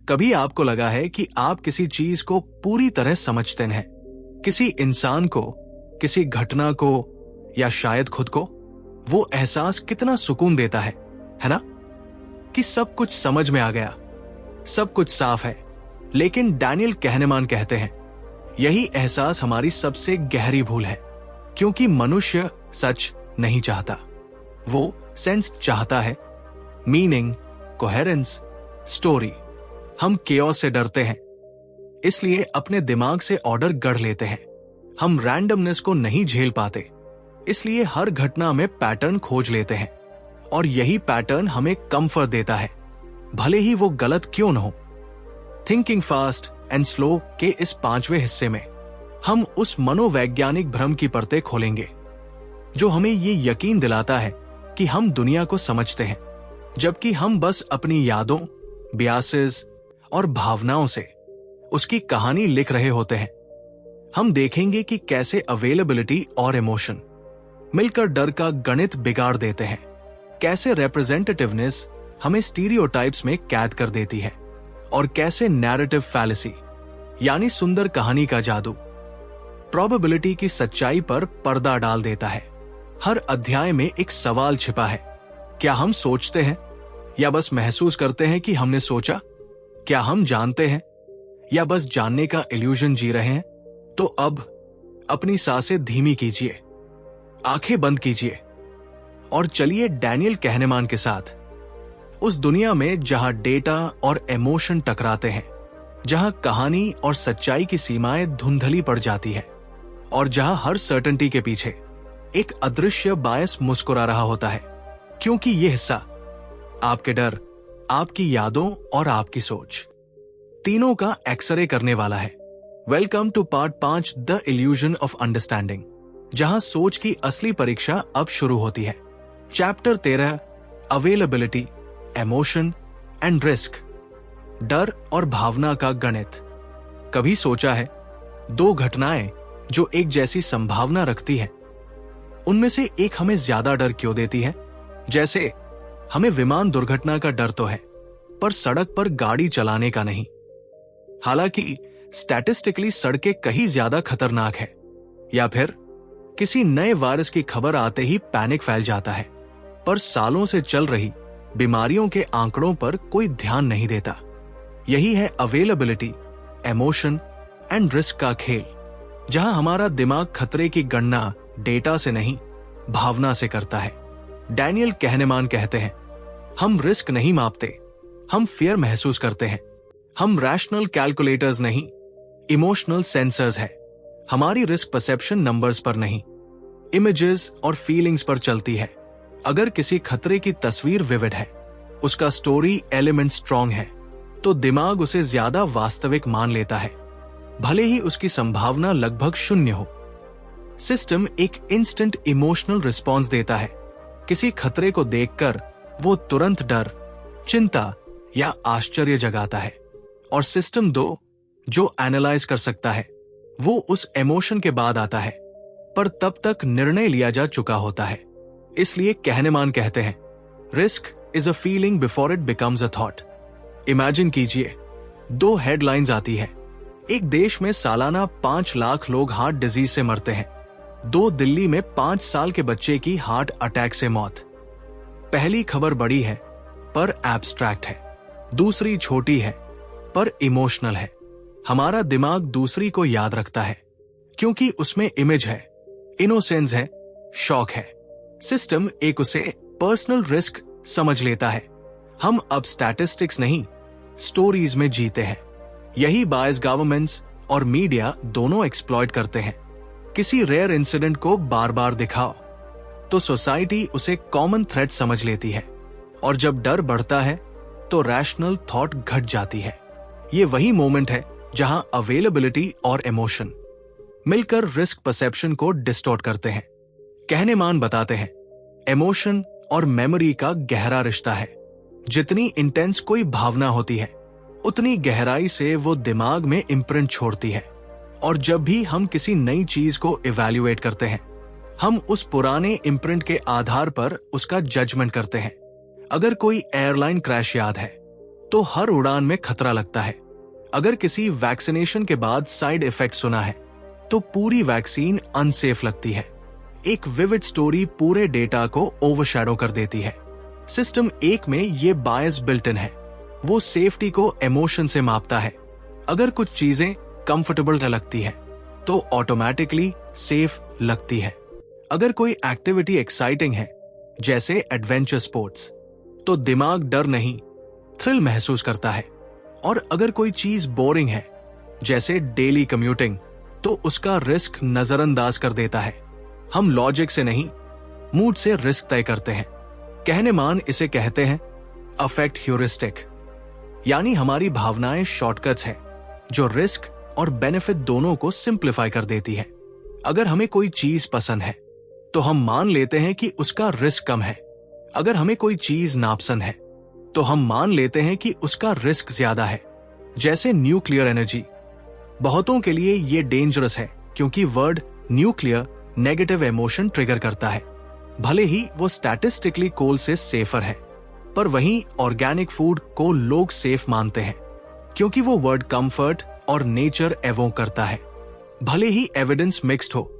कभी आपको लगा है कि आप किसी चीज को पूरी तरह समझते हैं, किसी इंसान को, किसी घटना को या शायद खुद को? वो एहसास कितना सुकून देता है ना? कि सब कुछ समझ में आ गया, सब कुछ साफ है। लेकिन डैनियल कहनेमान कहते हैं यही एहसास हमारी सबसे गहरी भूल है, क्योंकि मनुष्य सच नहीं चाहता, वो सेंस चाहता है, मीनिंग, कोहेरेंस, स्टोरी। हम केओस से डरते हैं, इसलिए अपने दिमाग से ऑर्डर गढ़ लेते हैं। हम रैंडमनेस को नहीं झेल पाते, इसलिए हर घटना में पैटर्न खोज लेते हैं, और यही पैटर्न हमें कंफर्ट देता है, भले ही वो गलत क्यों न हो। थिंकिंग फास्ट एंड स्लो के इस 5वें हिस्से में हम उस मनोवैज्ञानिक भ्रम की परतें खोलेंगे जो हमें ये यकीन दिलाता है कि हम दुनिया को समझते हैं, जबकि हम बस अपनी यादों, बियासेस और भावनाओं से उसकी कहानी लिख रहे होते हैं। हम देखेंगे कि कैसे अवेलेबिलिटी और इमोशन मिलकर डर का गणित बिगाड़ देते हैं, कैसे रिप्रेजेंटेटिवनेस हमें स्टीरियोटाइप्स में कैद कर देती है, और कैसे नैरेटिव फैलेसी यानी सुंदर कहानी का जादू प्रोबेबिलिटी की सच्चाई पर पर्दा डाल देता है। हर अध्याय में एक सवाल छिपा है, क्या हम सोचते हैं या बस महसूस करते हैं कि हमने सोचा? क्या हम जानते हैं या बस जानने का इल्यूजन जी रहे हैं? तो अब अपनी सांसें धीमी कीजिए, आंखें बंद कीजिए और चलिए डैनियल कहनेमान के साथ उस दुनिया में जहां डेटा और इमोशन टकराते हैं, जहां कहानी और सच्चाई की सीमाएं धुंधली पड़ जाती है, और जहां हर सर्टेनिटी के पीछे एक अदृश्य बायस मुस्कुरा रहा होता है, क्योंकि यह हिस्सा आपके डर, आपकी यादों और आपकी सोच तीनों का एक्सरे करने वाला है। Welcome to part 5 the illusion of understanding, जहां सोच की असली परीक्षा अब शुरू होती है। Chapter 13 availability, emotion and risk, डर और भावना का गणित। कभी सोचा है दो घटनाएं जो एक जैसी संभावना रखती हैं, उनमें से एक हमें ज्यादा डर क्यों देती है? जैसे हमें विमान दुर्घटना का डर तो है, पर सड़क पर गाड़ी चलाने का नहीं। हालांकि स्टैटिस्टिकली सड़कें कहीं ज्यादा खतरनाक है। या फिर किसी नए वायरस की खबर आते ही पैनिक फैल जाता है, पर सालों से चल रही बीमारियों के आंकड़ों पर कोई ध्यान नहीं देता। यही है अवेलेबिलिटी, इमोशन एंड रिस्क का खेल, जहां हमारा दिमाग खतरे की गणना डेटा से नहीं, भावना से करता है। डैनियल कहनेमान कहते हैं, हम रिस्क नहीं मापते, हम फियर महसूस करते हैं। हम रैशनल कैलकुलेटर्स नहीं, इमोशनल सेंसर्स है। हमारी रिस्क परसेप्शन नंबर्स पर नहीं, इमेजेस और फीलिंग्स पर चलती है। अगर किसी खतरे की तस्वीर विविड है, उसका स्टोरी एलिमेंट स्ट्रॉन्ग है, तो दिमाग उसे ज्यादा वास्तविक मान लेता है, भले ही उसकी संभावना लगभग शून्य हो। सिस्टम एक इंस्टेंट इमोशनल रिस्पॉन्स देता है। किसी खतरे को देखकर वो तुरंत डर, चिंता या आश्चर्य जगाता है, और सिस्टम 2 जो एनालाइज कर सकता है, वो उस इमोशन के बाद आता है, पर तब तक निर्णय लिया जा चुका होता है। इसलिए कहनेमान कहते हैं, risk is a feeling before it becomes a thought. Imagine कीजिए, 2 हेडलाइंस आती है। एक देश में सालाना 5 लाख लोग हार्ट डिजीज से मरते हैं। 2 दिल्ली में 5 साल के बच्चे की हार्ट अटैक से मौत। पहली खबर बड़ी है पर एब्स्ट्रैक्ट है, दूसरी छोटी है पर इमोशनल है। हमारा दिमाग दूसरी को याद रखता है क्योंकि उसमें इमेज है, इनोसेंस है, शॉक है। सिस्टम एक उसे पर्सनल रिस्क समझ लेता है। हम अब स्टैटिस्टिक्स नहीं, स्टोरीज में जीते हैं। यही बायस गवर्नमेंट्स और मीडिया दोनों एक्सप्लॉइट करते हैं। किसी रेयर इंसिडेंट को बार बार दिखाओ तो सोसाइटी उसे कॉमन थ्रेट समझ लेती है, और जब डर बढ़ता है तो रैशनल थॉट घट जाती है। ये वही मोमेंट है जहां अवेलेबिलिटी और इमोशन मिलकर रिस्क परसेप्शन को डिस्टॉर्ट करते हैं। कहनेमान बताते हैं, इमोशन और मेमोरी का गहरा रिश्ता है। जितनी इंटेंस कोई भावना होती है, उतनी गहराई से वो दिमाग में इम्प्रिंट छोड़ती है। और जब भी हम किसी नई चीज को इवैल्यूएट करते हैं, हम उस पुराने इम्प्रिंट के आधार पर उसका जजमेंट करते हैं। अगर कोई एयरलाइन क्रैश याद है, तो हर उड़ान में खतरा लगता है। अगर किसी वैक्सीनेशन के बाद साइड इफेक्ट सुना है तो पूरी वैक्सीन अनसेफ लगती है। एक विविड स्टोरी पूरे डेटा को ओवरशैडो कर देती है। सिस्टम 1 में ये बायस बिल्ट इन है। वो सेफ्टी को इमोशन से मापता है। अगर कुछ चीजें कंफर्टेबल लगती है तो ऑटोमेटिकली सेफ लगती है। अगर कोई एक्टिविटी एक्साइटिंग है जैसे एडवेंचर स्पोर्ट्स तो दिमाग डर नहीं थ्रिल महसूस करता है। और अगर कोई चीज बोरिंग है जैसे डेली कम्यूटिंग तो उसका रिस्क नजरअंदाज कर देता है। हम लॉजिक से नहीं मूड से रिस्क तय करते हैं। कहनेमान इसे कहते हैं अफेक्ट ह्यूरिस्टिक, यानी हमारी भावनाएं शॉर्टकट्स हैं जो रिस्क और बेनिफिट दोनों को सिंप्लीफाई कर देती है। अगर हमें कोई चीज पसंद है तो हम मान लेते हैं कि उसका रिस्क कम है। अगर हमें कोई चीज नापसंद है तो हम मान लेते हैं कि उसका रिस्क ज्यादा है। जैसे न्यूक्लियर एनर्जी, बहुतों के लिए यह डेंजरस है क्योंकि word nuclear negative emotion trigger करता है, भले ही वो स्टैटिस्टिकली कोल से सेफर है। पर वहीं ऑर्गेनिक फूड को लोग सेफ मानते हैं क्योंकि वो वर्ड कंफर्ट और नेचर एवोक करता है, भले ही एविडेंस मिक्स्ड हो।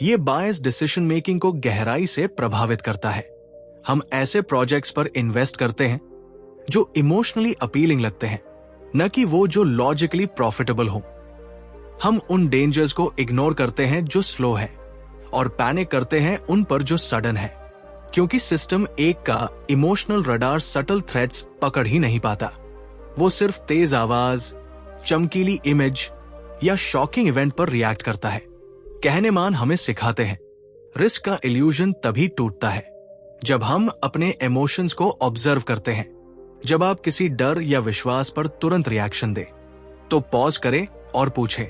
ये बायस डिसीजन मेकिंग को गहराई से प्रभावित करता है। हम ऐसे प्रोजेक्ट्स पर इन्वेस्ट करते हैं जो इमोशनली अपीलिंग लगते हैं, न कि वो जो लॉजिकली प्रॉफिटेबल हो। हम उन डेंजर्स को इग्नोर करते हैं जो स्लो है और पैनिक करते हैं उन पर जो सडन है, क्योंकि सिस्टम 1 का इमोशनल रडार सटल थ्रेट्स पकड़ ही नहीं पाता। वो सिर्फ तेज आवाज, चमकीली इमेज या शॉकिंग इवेंट पर रिएक्ट करता है। कहनेमान हमें सिखाते हैं रिस्क का इल्यूजन तभी टूटता है जब हम अपने इमोशंस को ऑब्जर्व करते हैं। जब आप किसी डर या विश्वास पर तुरंत रिएक्शन दे तो पॉज करें और पूछें,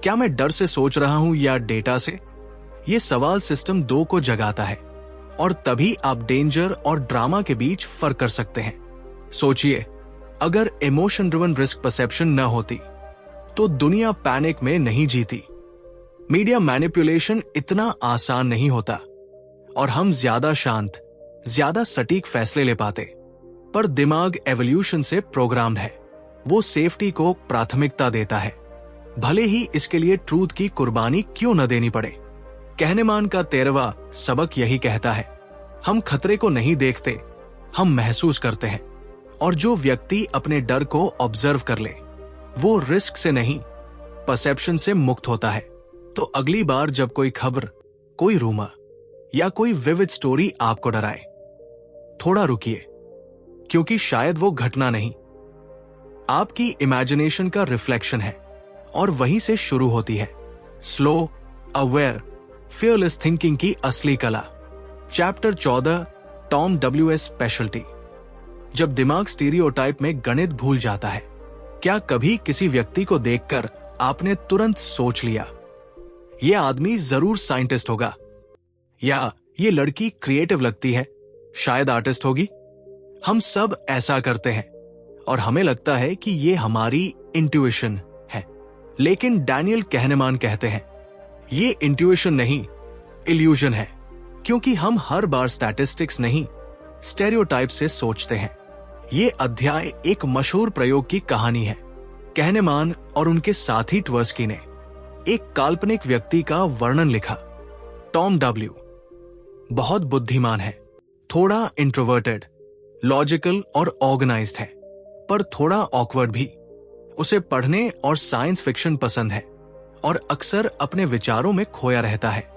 क्या मैं डर से सोच रहा हूं या डेटा से? ये सवाल सिस्टम 2 को जगाता है और तभी आप डेंजर और ड्रामा के बीच फर्क कर सकते हैं। सोचिए, अगर इमोशन ड्रिवन रिस्क परसेप्शन न होती तो दुनिया पैनिक में नहीं जीती। मीडिया मैनिपुलेशन इतना आसान नहीं होता और हम ज्यादा शांत, ज्यादा सटीक फैसले ले पाते। पर दिमाग एवोल्यूशन से प्रोग्राम्ड है। वो सेफ्टी को प्राथमिकता देता है, भले ही इसके लिए ट्रूथ की कुर्बानी क्यों न देनी पड़े। कहनेमान का 13वां सबक यही कहता है, हम खतरे को नहीं देखते, हम महसूस करते हैं। और जो व्यक्ति अपने डर को ऑब्जर्व कर ले वो रिस्क से नहीं परसेप्शन से मुक्त होता है। तो अगली बार जब कोई खबर, कोई रूमर या कोई विविड स्टोरी आपको डराए, थोड़ा रुकिए, क्योंकि शायद वो घटना नहीं, आपकी इमेजिनेशन का रिफ्लेक्शन है और वहीं से शुरू होती है स्लो, अवेयर, फियरलेस थिंकिंग की असली कला। Chapter 14, Tom W.S. स्पेशलिटी। जब दिमाग स्टीरियोटाइप में गणित भूल जाता है, क्या कभी किसी व्यक्ति को देखकर आपने तुरंत सोच लिया, यह आदमी जरूर साइंटिस्ट होगा, या ये लड़की क्रिएटिव लगती है, शायद आर्टिस्ट होगी? हम सब ऐसा करते हैं और हमें लगता है कि ये हमारी इंट्यूशन है। लेकिन डैनियल कहनेमान कहते हैं ये इंट्यूशन नहीं, इल्यूजन है, क्योंकि हम हर बार स्टैटिस्टिक्स नहीं स्टेरियोटाइप से सोचते हैं। ये अध्याय एक मशहूर प्रयोग की कहानी है। कहनेमान और उनके साथी ट्वर्स्की ने एक काल्पनिक व्यक्ति का वर्णन लिखा। टॉम W बहुत बुद्धिमान है, थोड़ा इंट्रोवर्टेड, लॉजिकल और ऑर्गेनाइज्ड है, पर थोड़ा ऑकवर्ड भी। उसे पढ़ने और साइंस फिक्शन पसंद है और अक्सर अपने विचारों में खोया रहता है।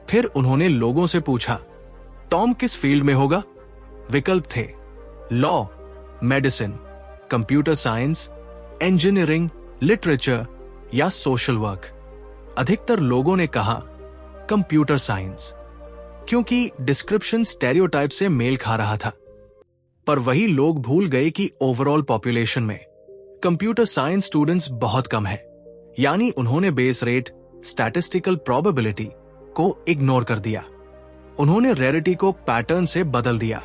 फिर उन्होंने लोगों से पूछा, टॉम किस फील्ड में होगा? विकल्प थे law, medicine, computer science, engineering, literature या सोशल वर्क। अधिकतर लोगों ने कहा कंप्यूटर साइंस, क्योंकि डिस्क्रिप्शन स्टेरियोटाइप से मेल खा रहा था। पर वही लोग भूल गए कि ओवरऑल पॉपुलेशन में कंप्यूटर साइंस स्टूडेंट्स बहुत कम है, यानी उन्होंने बेस रेट, स्टैटिस्टिकल प्रोबेबिलिटी को इग्नोर कर दिया। उन्होंने रेयरिटी को पैटर्न से बदल दिया।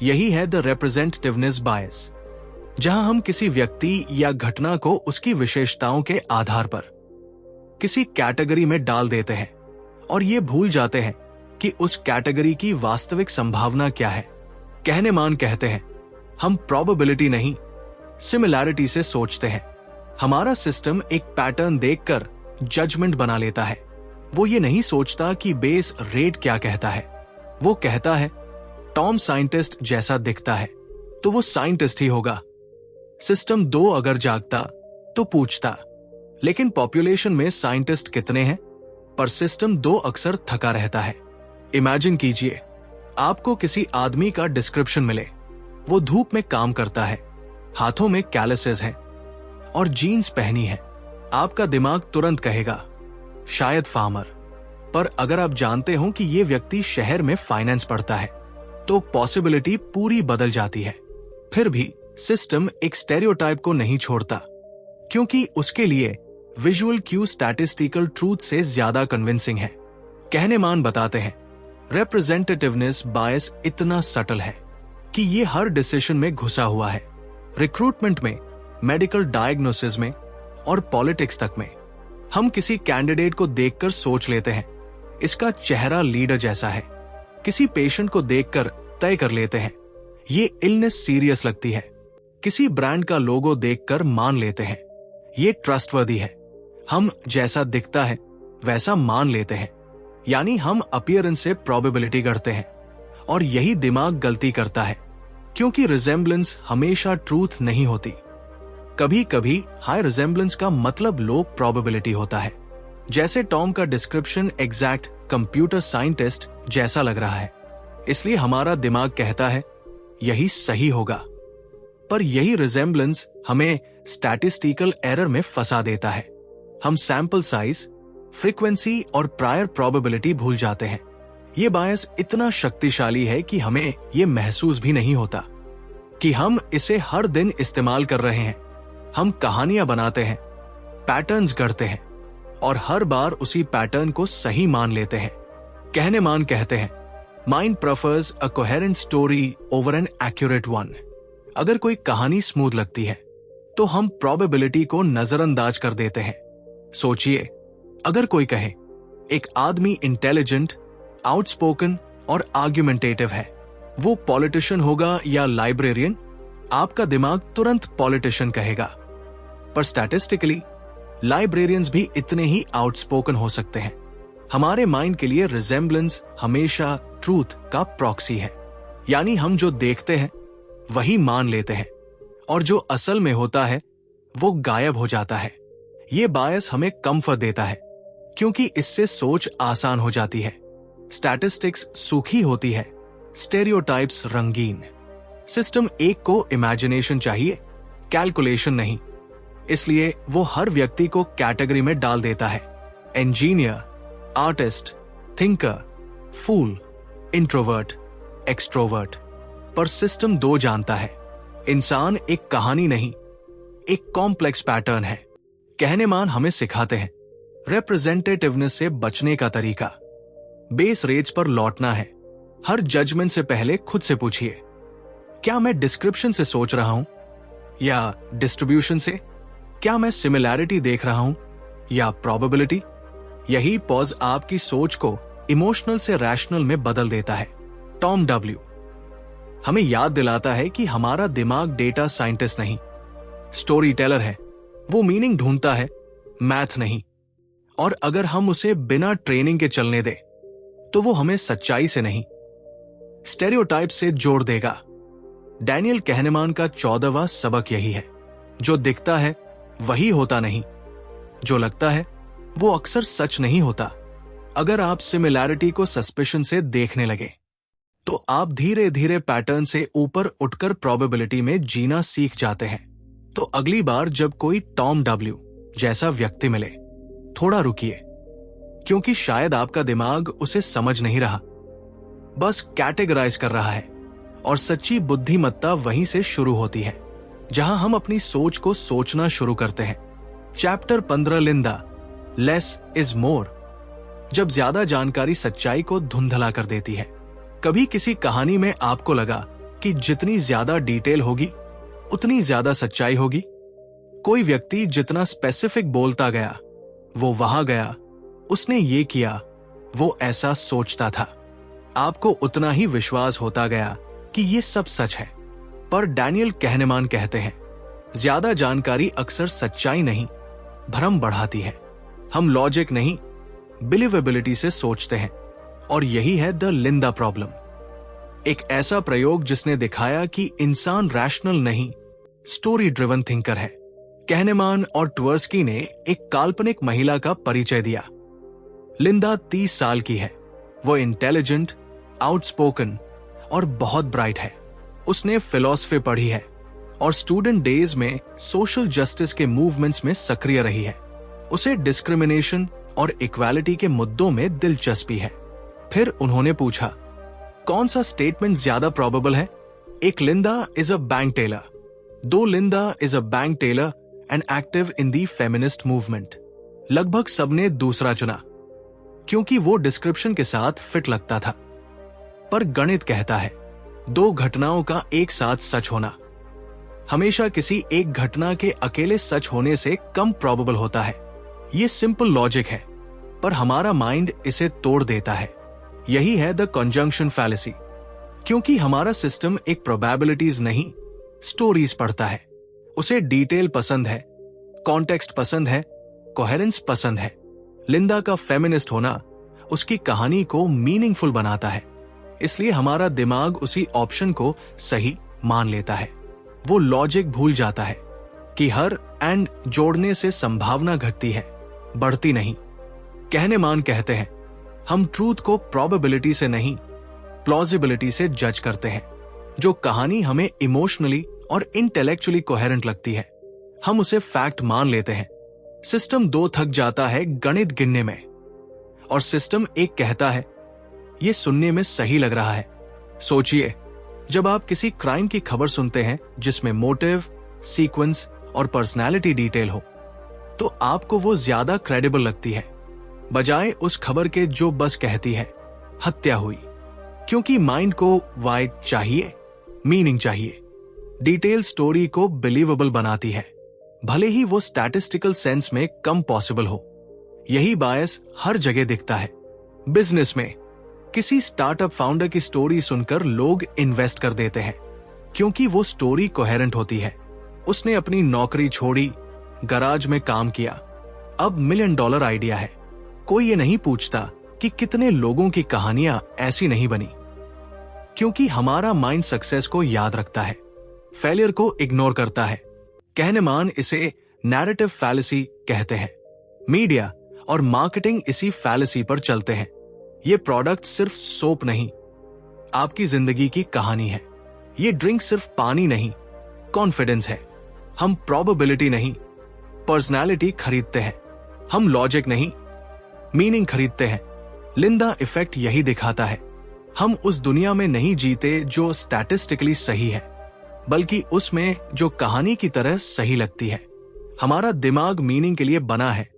यही है द रिप्रेजेंटेटिवनेस बायस, जहां हम किसी व्यक्ति या घटना को उसकी विशेषताओं के आधार पर किसी कैटेगरी में डाल देते हैं और ये भूल जाते हैं कि उस कैटेगरी की वास्तविक संभावना क्या है। कहनेमान कहते हैं हम प्रोबेबिलिटी नहीं सिमिलैरिटी से सोचते हैं। हमारा सिस्टम एक पैटर्न देखकर जजमेंट बना लेता है। वो ये नहीं सोचता कि बेस रेट क्या कहता है। वो कहता है टॉम साइंटिस्ट जैसा दिखता है तो वो साइंटिस्ट ही होगा। सिस्टम 2 अगर जागता तो पूछता लेकिन पॉपुलेशन में साइंटिस्ट कितने हैं, पर सिस्टम 2 अक्सर थका रहता है। इमेजिन कीजिए आपको किसी आदमी का डिस्क्रिप्शन मिले। वो धूप में काम करता है, हाथों में कैलसेस हैं और जीन्स पहनी है। आपका दिमाग तुरंत कहेगा शायद फार्मर। पर अगर आप जानते हो कि ये व्यक्ति शहर में फाइनेंस पढ़ता है तो पॉसिबिलिटी पूरी बदल जाती है। फिर भी सिस्टम एक स्टेरियोटाइप को नहीं छोड़ता, क्योंकि उसके लिए विजुअल क्यू स्टैटिस्टिकल ट्रूथ से ज्यादा कन्विंसिंग है। कहनेमान बताते हैं रिप्रेजेंटेटिवनेस बायस इतना सटल है कि ये हर डिसीजन में घुसा हुआ है, रिक्रूटमेंट में, मेडिकल डायग्नोसिस में और पॉलिटिक्स तक में। हम किसी कैंडिडेट को देखकर सोच लेते हैं इसका चेहरा लीडर जैसा है। किसी पेशेंट को देखकर तय कर लेते हैं ये इलनेस सीरियस लगती है। किसी ब्रांड का लोगो देखकर मान लेते हैं ये ट्रस्टवर्दी है। हम जैसा दिखता है वैसा मान लेते हैं, यानी हम अपीयरेंस से प्रोबेबिलिटी करते हैं। और यही दिमाग गलती करता है, क्योंकि रिजेम्बलेंस हमेशा ट्रूथ नहीं होती। कभी कभी हाई रिजेम्बलेंस का मतलब लो प्रोबेबिलिटी होता है। जैसे टॉम का डिस्क्रिप्शन एग्जैक्ट कंप्यूटर साइंटिस्ट जैसा लग रहा है, इसलिए हमारा दिमाग कहता है यही सही होगा। पर यही रिजेम्बलेंस हमें स्टैटिस्टिकल एरर में फंसा देता है। हम सैंपल साइज, फ्रीक्वेंसी और प्रायर प्रोबेबिलिटी भूल जाते हैं। ये बायस इतना शक्तिशाली है कि हमें ये महसूस भी नहीं होता कि हम इसे हर दिन इस्तेमाल कर रहे हैं। हम कहानियां बनाते हैं, पैटर्न्स गढ़ते हैं और हर बार उसी पैटर्न को सही मान लेते हैं। कहनेमान कहते हैं mind prefers a coherent story over an accurate one. अगर कोई कहानी स्मूथ लगती है तो हम प्रोबेबिलिटी को नजरअंदाज कर देते हैं। सोचिए, अगर कोई कहे एक आदमी इंटेलिजेंट, आउटस्पोकन और आर्ग्यूमेंटेटिव है, वो पॉलिटिशियन होगा या लाइब्रेरियन, आपका दिमाग तुरंत पॉलिटिशियन कहेगा। पर स्टैटिस्टिकली लाइब्रेरियंस भी इतने ही आउटस्पोकन हो सकते हैं। हमारे माइंड के लिए रिजेम्बलेंस हमेशा ट्रूथ का प्रॉक्सी है, यानी हम जो देखते हैं वही मान लेते हैं और जो असल में होता है वो गायब हो जाता है। ये बायस हमें कंफर्ट देता है, क्योंकि इससे सोच आसान हो जाती है। स्टैटिस्टिक्स सूखी होती है, स्टेरियोटाइप्स रंगीन। सिस्टम 1 को इमेजिनेशन चाहिए, कैलकुलेशन नहीं। इसलिए वो हर व्यक्ति को कैटेगरी में डाल देता है, इंजीनियर, आर्टिस्ट, थिंकर, फूल, इंट्रोवर्ट, एक्सट्रोवर्ट। पर सिस्टम 2 जानता है इंसान एक कहानी नहीं, एक कॉम्प्लेक्स पैटर्न है। कहनेमान हमें सिखाते हैं रिप्रेजेंटेटिवनेस से बचने का तरीका। बेस रेट्स पर लौटना है। हर जजमेंट से पहले खुद से पूछिए, क्या मैं डिस्क्रिप्शन से सोच रहा हूं या डिस्ट्रीब्यूशन से? क्या मैं सिमिलैरिटी देख रहा हूं या प्रोबेबिलिटी? यही पॉज आपकी सोच को इमोशनल से रैशनल में बदल देता है। टॉम डब्ल्यू हमें याद दिलाता है कि हमारा दिमाग डेटा साइंटिस्ट नहीं, स्टोरी टेलर है। वो मीनिंग ढूंढता है, मैथ नहीं। और अगर हम उसे बिना ट्रेनिंग के चलने दे तो वो हमें सच्चाई से नहीं, स्टेरियोटाइप से जोड़ देगा। डैनियल कहनेमान का 14वां सबक यही है, जो दिखता है वही होता नहीं, जो लगता है वो अक्सर सच नहीं होता। अगर आप सिमिलैरिटी को सस्पिशन से देखने लगे तो आप धीरे धीरे पैटर्न से ऊपर उठकर प्रोबेबिलिटी में जीना सीख जाते हैं। तो अगली बार जब कोई टॉम डब्ल्यू जैसा व्यक्ति मिले, थोड़ा रुकिए, क्योंकि शायद आपका दिमाग उसे समझ नहीं रहा, बस कैटेगराइज कर रहा है। और सच्ची बुद्धिमत्ता वहीं से शुरू होती है, जहां हम अपनी सोच को सोचना शुरू करते हैं। चैप्टर 15 लिंदा, लेस इज मोर। जब ज्यादा जानकारी सच्चाई को धुंधला कर देती है। कभी किसी कहानी में आपको लगा कि जितनी ज्यादा डिटेल होगी उतनी ज्यादा सच्चाई होगी। कोई व्यक्ति जितना स्पेसिफिक बोलता गया, वो वहां गया, उसने ये किया, वो ऐसा सोचता था, आपको उतना ही विश्वास होता गया कि ये सब सच है। पर डैनियल कहनेमान कहते हैं ज्यादा जानकारी अक्सर सच्चाई नहीं, भ्रम बढ़ाती है। हम लॉजिक नहीं, बिलीवेबिलिटी से सोचते हैं, और यही है द लिंडा प्रॉब्लम। एक ऐसा प्रयोग जिसने दिखाया कि इंसान रैशनल नहीं, स्टोरी ड्रिवन थिंकर है। कहनेमान और ट्वर्स्की ने एक काल्पनिक महिला का परिचय दिया। लिंडा 30 साल की है। वो इंटेलिजेंट, आउटस्पोकन और बहुत ब्राइट है। उसने फिलॉसफी पढ़ी है और स्टूडेंट डेज में सोशल जस्टिस के मूवमेंट्स में सक्रिय रही है। उसे डिस्क्रिमिनेशन और इक्वालिटी के मुद्दों में दिलचस्पी है। फिर उन्होंने पूछा, कौन सा स्टेटमेंट ज्यादा प्रोबेबल है? एक Linda is a bank teller, 2 Linda is a bank teller and active in the feminist movement. लगभग सबने दूसरा चुना क्योंकि वो डिस्क्रिप्शन के साथ फिट लगता था। पर गणित कहता है 2 घटनाओं का एक साथ सच होना हमेशा किसी एक घटना के अकेले सच होने से कम प्रोबेबल होता है। ये सिंपल लॉजिक है, पर हमारा माइंड इसे तोड़ देता है। यही है द कंजंक्शन फैलेसी। क्योंकि हमारा सिस्टम एक प्रोबेबिलिटीज नहीं, स्टोरीज पढ़ता है। उसे डिटेल पसंद है, कॉन्टेक्स्ट पसंद है, कोहेरेंस पसंद है। लिंडा का फेमिनिस्ट होना उसकी कहानी को मीनिंगफुल बनाता है, इसलिए हमारा दिमाग उसी ऑप्शन को सही मान लेता है। वो लॉजिक भूल जाता है कि हर एंड जोड़ने से संभावना घटती है, बढ़ती नहीं। कहनेमान कहते हैं, हम ट्रूथ को प्रोबेबिलिटी से नहीं, प्लॉजिबिलिटी से जज करते हैं। जो कहानी हमें इमोशनली और इंटेलेक्चुअली कोहेरेंट लगती है, हम उसे फैक्ट मान लेते हैं। सिस्टम 2 थक जाता है गणित गिनने में, और सिस्टम 1 कहता है, ये सुनने में सही लग रहा है। सोचिए, जब आप किसी क्राइम की खबर सुनते हैं जिसमें मोटिव, सीक्वेंस और पर्सनालिटी डिटेल हो, तो आपको वो ज्यादा क्रेडिबल लगती है, बजाय उस खबर के जो बस कहती है हत्या हुई। क्योंकि माइंड को वाई चाहिए, मीनिंग चाहिए। डिटेल स्टोरी को बिलीवेबल बनाती है, भले ही वो स्टैटिस्टिकल सेंस में कम पॉसिबल हो। यही बायस हर जगह दिखता है। बिजनेस में किसी स्टार्टअप फाउंडर की स्टोरी सुनकर लोग इन्वेस्ट कर देते हैं, क्योंकि वो स्टोरी कोहेरेंट होती है। उसने अपनी नौकरी छोड़ी, गराज में काम किया, अब $1 मिलियन आइडिया है। कोई ये नहीं पूछता कि कितने लोगों की कहानियां ऐसी नहीं बनी। क्योंकि हमारा माइंड सक्सेस को याद रखता है, फेलियर को इग्नोर करता है। कहनेमान इसे नैरेटिव फैलेसी कहते हैं। मीडिया और मार्केटिंग इसी फैलेसी पर चलते हैं। ये प्रोडक्ट सिर्फ सोप नहीं, आपकी जिंदगी की कहानी है। ये ड्रिंक सिर्फ पानी नहीं, कॉन्फिडेंस है। हम प्रोबेबिलिटी नहीं, पर्सनालिटी खरीदते हैं। हम लॉजिक नहीं, मीनिंग खरीदते हैं। लिंडा इफेक्ट यही दिखाता है। हम उस दुनिया में नहीं जीते जो स्टैटिस्टिकली सही है, बल्कि उसमें जो कहानी की तरह सही लगती है। हमारा दिमाग मीनिंग के लिए बना है,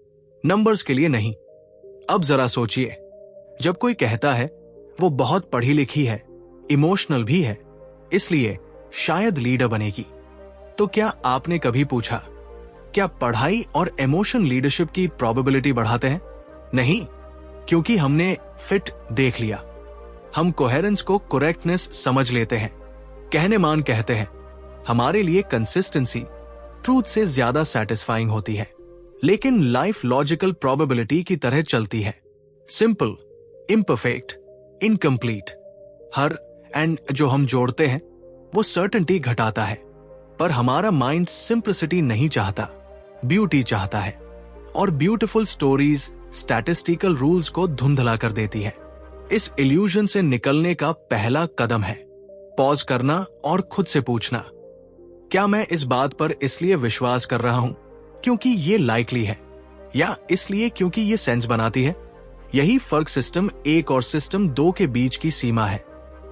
नंबर्स के लिए नहीं। अब जरा सोचिए, जब कोई कहता है वो बहुत पढ़ी लिखी है, इमोशनल भी है, इसलिए शायद लीडर बनेगी, तो क्या आपने कभी पूछा, क्या पढ़ाई और इमोशन लीडरशिप की प्रोबेबिलिटी बढ़ाते हैं? नहीं, क्योंकि हमने फिट देख लिया। हम कोहेरेंस को करेक्टनेस समझ लेते हैं। कहनेमान कहते हैं, हमारे लिए कंसिस्टेंसी ट्रूथ से ज्यादा सेटिस्फाइंग होती है। लेकिन लाइफ लॉजिकल प्रोबेबिलिटी की तरह चलती है, simple, imperfect, incomplete. Her and जो हम जोड़ते हैं वो सर्टेनिटी घटाता है, पर हमारा माइंड सिंप्लिसिटी नहीं चाहता, ब्यूटी चाहता है। और ब्यूटीफुल स्टोरीज स्टैटिस्टिकल रूल्स को धुंधला कर देती है। इस इल्यूजन से निकलने का पहला कदम है पॉज करना और खुद से पूछना, क्या मैं इस बात पर इसलिए विश्वास कर रहा हूं क्योंकि ये लाइकली है, या इसलिए क्योंकि ये सेंस बनाती है? यही फर्क सिस्टम 1 और सिस्टम 2 के बीच की सीमा है।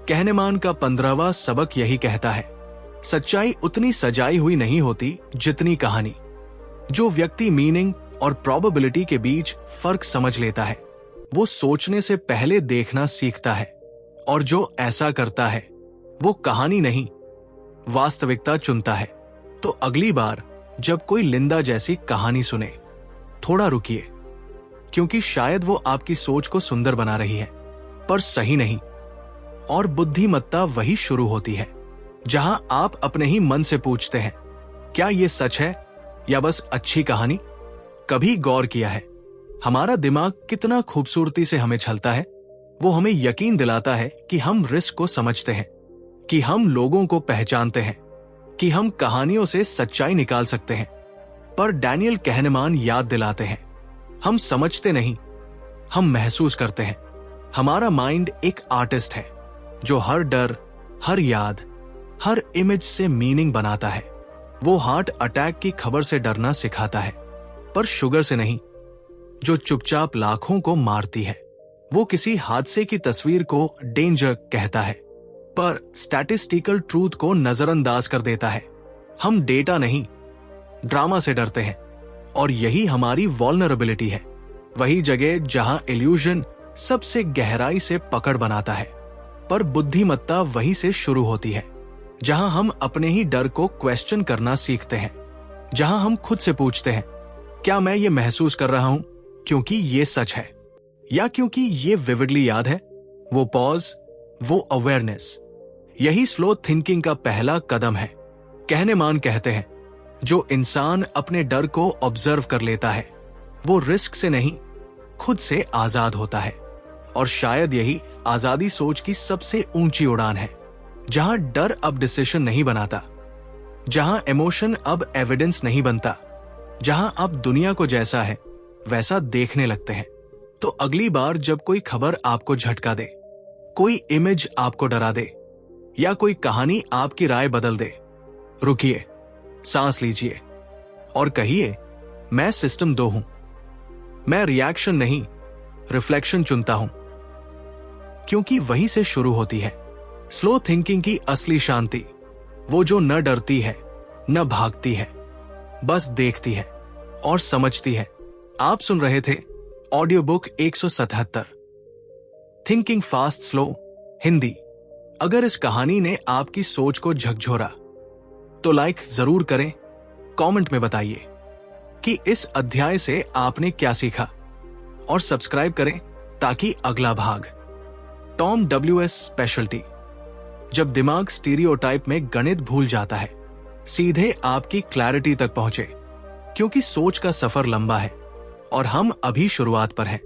कहनेमान का 15वां सबक यही कहता है, सच्चाई उतनी सजाई हुई नहीं होती जितनी कहानी। जो व्यक्ति मीनिंग और प्रोबेबिलिटी के बीच फर्क समझ लेता है, वो सोचने से पहले देखना सीखता है, और जो ऐसा करता है वो कहानी नहीं, वास्तविकता चुनता है। तो अगली बार जब कोई लिंडा जैसी कहानी सुने, थोड़ा रुकिए, क्योंकि शायद वो आपकी सोच को सुंदर बना रही है, पर सही नहीं। और बुद्धिमत्ता वही शुरू होती है जहां आप अपने ही मन से पूछते हैं, क्या ये सच है या बस अच्छी कहानी? कभी गौर किया है हमारा दिमाग कितना खूबसूरती से हमें छलता है? वो हमें यकीन दिलाता है कि हम रिस्क को समझते हैं, कि हम लोगों को पहचानते हैं, कि हम कहानियों से सच्चाई निकाल सकते हैं। पर डैनियल कहनेमान याद दिलाते हैं, हम समझते नहीं, हम महसूस करते हैं। हमारा माइंड एक आर्टिस्ट है जो हर डर, हर याद, हर इमेज से मीनिंग बनाता है। वो हार्ट अटैक की खबर से डरना सिखाता है, पर शुगर से नहीं, जो चुपचाप लाखों को मारती है। वो किसी हादसे की तस्वीर को डेंजर कहता है, पर स्टैटिस्टिकल ट्रूथ को नजरअंदाज कर देता है। हम डेटा नहीं, ड्रामा से डरते हैं, और यही हमारी वल्नरेबिलिटी है। वही जगह जहां इल्यूजन सबसे गहराई से पकड़ बनाता है। पर बुद्धिमत्ता वहीं से शुरू होती है, जहां हम अपने ही डर को क्वेश्चन करना सीखते हैं, जहां हम खुद से पूछते हैं, क्या मैं ये महसूस कर रहा हूं क्योंकि ये सच है, या क्योंकि ये विविडली याद है? वो पॉज, वो अवेयरनेस, यही स्लो थिंकिंग का पहला कदम है। कहनेमान कहते हैं, जो इंसान अपने डर को ऑब्जर्व कर लेता है, वो रिस्क से नहीं, खुद से आजाद होता है। और शायद यही आजादी सोच की सबसे ऊंची उड़ान है, जहां डर अब डिसीजन नहीं बनाता, जहां इमोशन अब एविडेंस नहीं बनता, जहां अब दुनिया को जैसा है वैसा देखने लगते हैं। तो अगली बार जब कोई खबर आपको झटका दे, कोई इमेज आपको डरा दे, या कोई कहानी आपकी राय बदल दे, रुकिए, सांस लीजिए और कहिए, मैं सिस्टम 2 हूं। मैं रिएक्शन नहीं, रिफ्लेक्शन चुनता हूं, क्योंकि वहीं से शुरू होती है स्लो थिंकिंग की असली शांति। वो जो न डरती है, न भागती है, बस देखती है और समझती है। आप सुन रहे थे audio book 177, thinking fast slow, Hindi. अगर इस कहानी ने आपकी सोच को झकझोरा तो लाइक जरूर करें, कमेंट में बताइए कि इस अध्याय से आपने क्या सीखा, और सब्सक्राइब करें ताकि अगला भाग, टॉम WS स्पेशलिटी, जब दिमाग स्टीरियोटाइप में गणित भूल जाता है, सीधे आपकी क्लैरिटी तक पहुंचे, क्योंकि सोच का सफर लंबा है और हम अभी शुरुआत पर हैं।